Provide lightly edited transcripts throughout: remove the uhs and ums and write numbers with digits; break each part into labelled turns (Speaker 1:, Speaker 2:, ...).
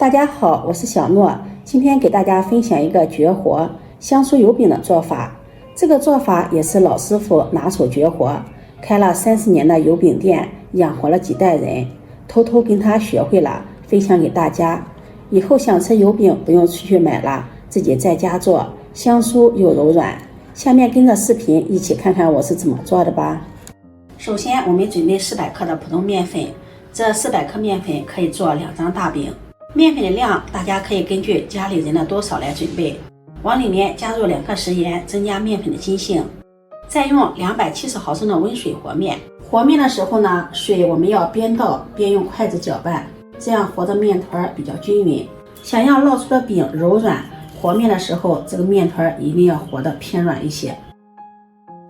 Speaker 1: 大家好，我是小诺，今天给大家分享一个绝活香酥油饼的做法。这个做法也是老师傅拿手绝活，开了30年的油饼店，养活了几代人，偷偷跟他学会了，分享给大家。以后想吃油饼不用出去买了，自己在家做，香酥又柔软。下面跟着视频一起看看我是怎么做的吧。首先我们准备400克的普通面粉，这400克面粉可以做2张大饼。面粉的量大家可以根据家里人的多少来准备，往里面加入2克食盐，增加面粉的筋性。再用270毫升的温水和面。和面的时候呢，水我们要边倒边用筷子搅拌，这样和的面团比较均匀。想要烙出的饼柔软，和面的时候这个面团一定要和的偏软一些。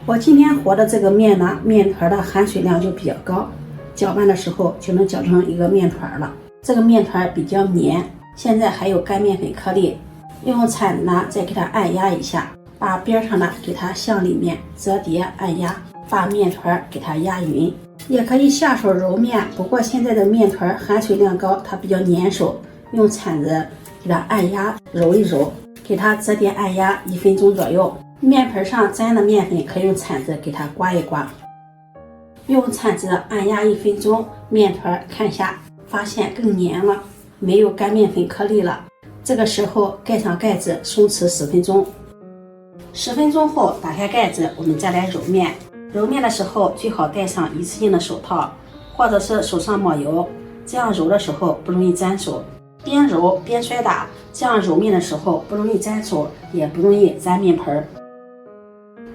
Speaker 1: 我今天和的这个面呢，面团的含水量就比较高，搅拌的时候就能搅成一个面团了。这个面团比较黏，现在还有干面粉颗粒，用铲子呢再给它按压一下，把边上的给它向里面折叠按压，把面团给它压匀。也可以下手揉面，不过现在的面团含水量高，它比较粘手，用铲子给它按压揉一揉，给它折叠按压1分钟左右。面盆上沾的面粉可以用铲子给它刮一刮，用铲子按压1分钟，面团看一下，发现更黏了，没有干面粉颗粒了。这个时候盖上盖子，松弛10分钟。10分钟后打开盖子，我们再来揉面。揉面的时候最好戴上一次性的手套，或者是手上抹油，这样揉的时候不容易粘手。边揉边摔打，这样揉面的时候不容易粘手，也不容易粘面盆。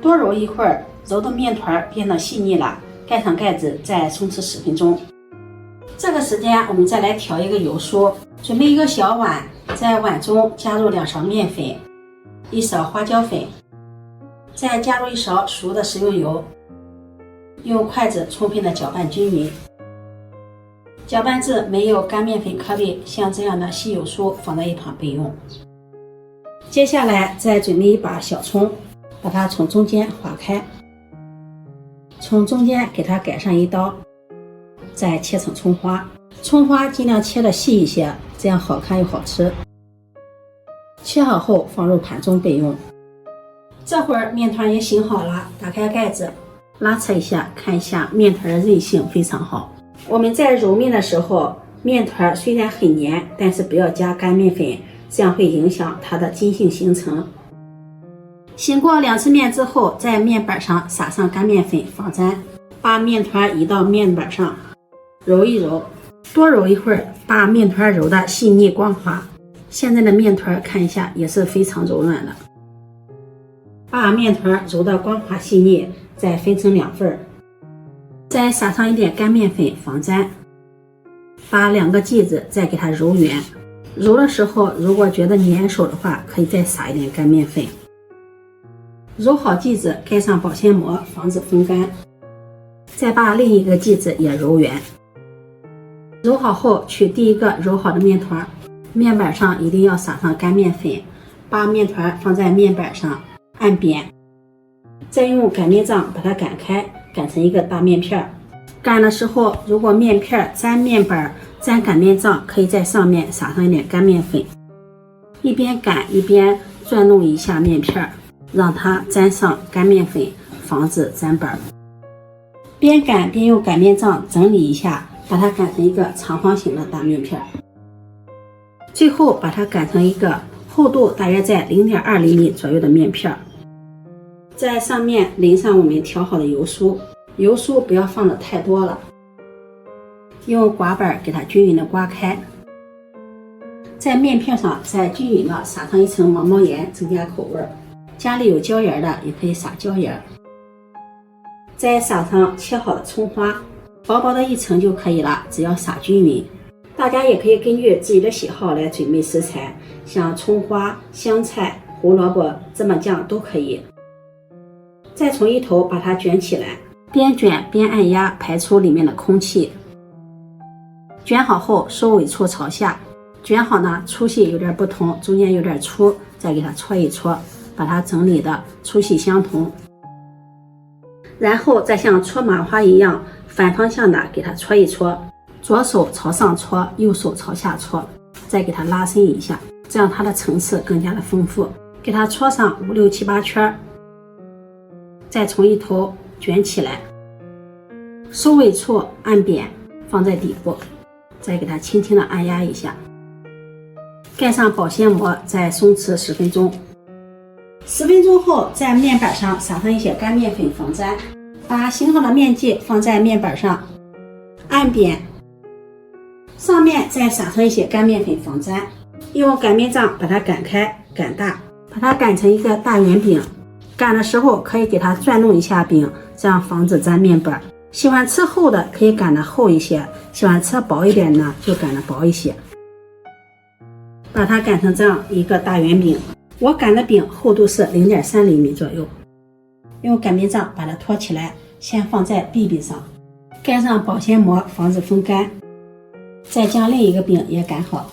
Speaker 1: 多揉一会儿，揉的面团变得细腻了，盖上盖子再松弛10分钟。这个时间我们再来调一个油酥，准备一个小碗，在碗中加入2勺面粉，1勺花椒粉，再加入1勺熟的食用油，用筷子充分的搅拌均匀。搅拌至没有干面粉颗粒，像这样的细油酥放在一旁备用。接下来再准备一把小葱，把它从中间划开，从中间给它改上1刀，再切成葱花。葱花尽量切的细一些，这样好看又好吃。切好后放入盘中备用。这会儿面团也醒好了，打开盖子，拉扯一下，看一下面团的韧性非常好。我们在揉面的时候，面团虽然很黏，但是不要加干面粉，这样会影响它的筋性形成。醒过2次面之后，在面板上撒上干面粉防粘，把面团移到面板上，揉一揉，多揉一会儿，把面团揉的细腻光滑。现在的面团看一下也是非常柔软的。把面团揉的光滑细腻，再分成2份，再撒上一点干面粉防粘，把2个剂子再给它揉圆。揉的时候如果觉得粘手的话，可以再撒一点干面粉。揉好剂子，盖上保鲜膜防止风干，再把另一个剂子也揉圆。揉好后取第一个揉好的面团，面板上一定要撒上干面粉，把面团放在面板上按扁，再用擀面杖把它擀开，擀成一个大面片。擀的时候如果面片沾面板沾擀面杖，可以在上面撒上一点干面粉，一边擀一边转动一下面片，让它沾上干面粉，防止粘板。边擀边用擀面杖整理一下，把它擀成一个长方形的大面片。最后把它擀成一个厚度大约在 0.2厘米左右的面片，在上面淋上我们调好的油酥，油酥不要放的太多了，用刮板给它均匀的刮开，在面片上再均匀的撒上一层毛毛盐，增加口味。家里有椒盐的也可以撒椒盐，再撒上切好的葱花，薄薄的一层就可以了，只要撒均匀。大家也可以根据自己的喜好来准备食材，像葱花、香菜、胡萝卜、芝麻酱都可以。再从一头把它卷起来，边卷边按压，排出里面的空气。卷好后收尾处朝下，卷好呢粗细有点不同，中间有点粗，再给它搓一搓，把它整理的粗细相同。然后再像搓麻花一样反方向的给它搓一搓，左手朝上搓，右手朝下搓，再给它拉伸一下，这样它的层次更加的丰富。给它搓上5、6、7、8圈，再从一头卷起来，收尾处按扁，放在底部，再给它轻轻的按压一下，盖上保鲜膜，再松弛10分钟。10分钟后，在面板上撒上一些干面粉防粘，把醒好的面剂放在面板上，按扁，上面再撒上一些干面粉防粘，用擀面杖把它擀开擀大，把它擀成一个大圆饼。擀的时候可以给它转动一下饼，这样防止粘面板。喜欢吃厚的可以擀得厚一些，喜欢吃薄一点呢就擀得薄一些。把它擀成这样一个大圆饼，我擀的饼厚度是0.3厘米左右。用擀面杖把它托起来，先放在壁壁上，盖上保鲜膜防止风干，再将另一个饼也擀好。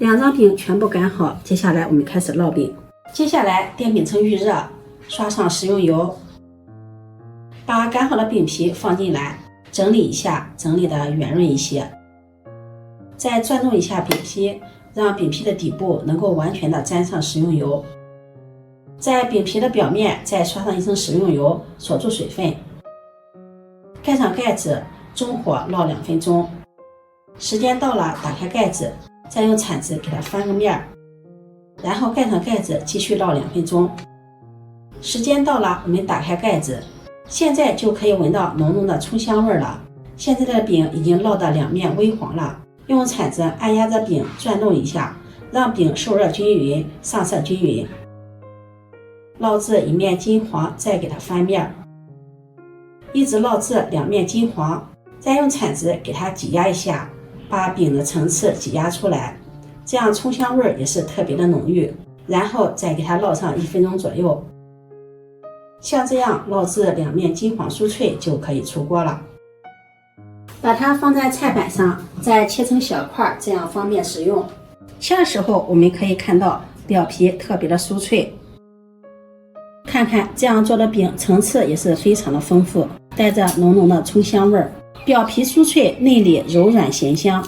Speaker 1: 2张饼全部擀好，接下来我们开始烙饼。接下来电饼铛预热，刷上食用油，把擀好的饼皮放进来，整理一下，整理的圆润一些。再转动一下饼皮，让饼皮的底部能够完全的沾上食用油。在饼皮的表面再刷上一层食用油，锁住水分。盖上盖子，中火烙2分钟。时间到了，打开盖子，再用铲子给它翻个面，然后盖上盖子，继续烙2分钟。时间到了，我们打开盖子，现在就可以闻到浓浓的葱香味了。现在的饼已经烙得两面微黄了，用铲子按压着饼转动一下，让饼受热均匀，上色均匀。烙至一面金黄，再给它翻面，一直烙至2面金黄，再用铲子给它挤压一下，把饼的层次挤压出来，这样葱香味也是特别的浓郁。然后再给它烙上1分钟左右，像这样烙至2面金黄酥脆就可以出锅了。把它放在菜板上，再切成小块，这样方便食用。切的时候我们可以看到表皮特别的酥脆，看看这样做的饼层次也是非常的丰富，带着浓浓的葱香味儿，表皮酥脆，内里柔软咸香。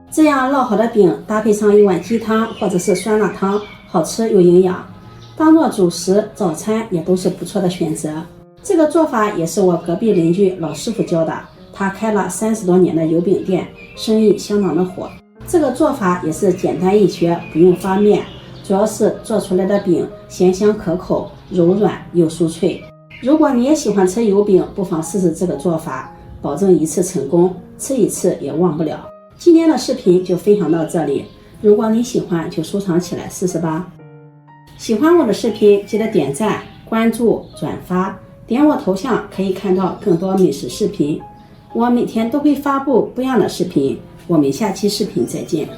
Speaker 1: 这样烙好的饼搭配上一碗鸡汤或者是酸辣汤，好吃又营养，当做主食早餐也都是不错的选择。这个做法也是我隔壁邻居老师傅教的，他开了30多年的油饼店，生意相当的火。这个做法也是简单易学，不用发面，主要是做出来的饼咸香可口，柔软又酥脆。如果你也喜欢吃油饼，不妨试试这个做法，保证一次成功，吃一次也忘不了。今天的视频就分享到这里，如果你喜欢就收藏起来试试吧。喜欢我的视频记得点赞、关注、转发，点我头像可以看到更多美食视频。我每天都会发布不一样的视频，我们下期视频再见。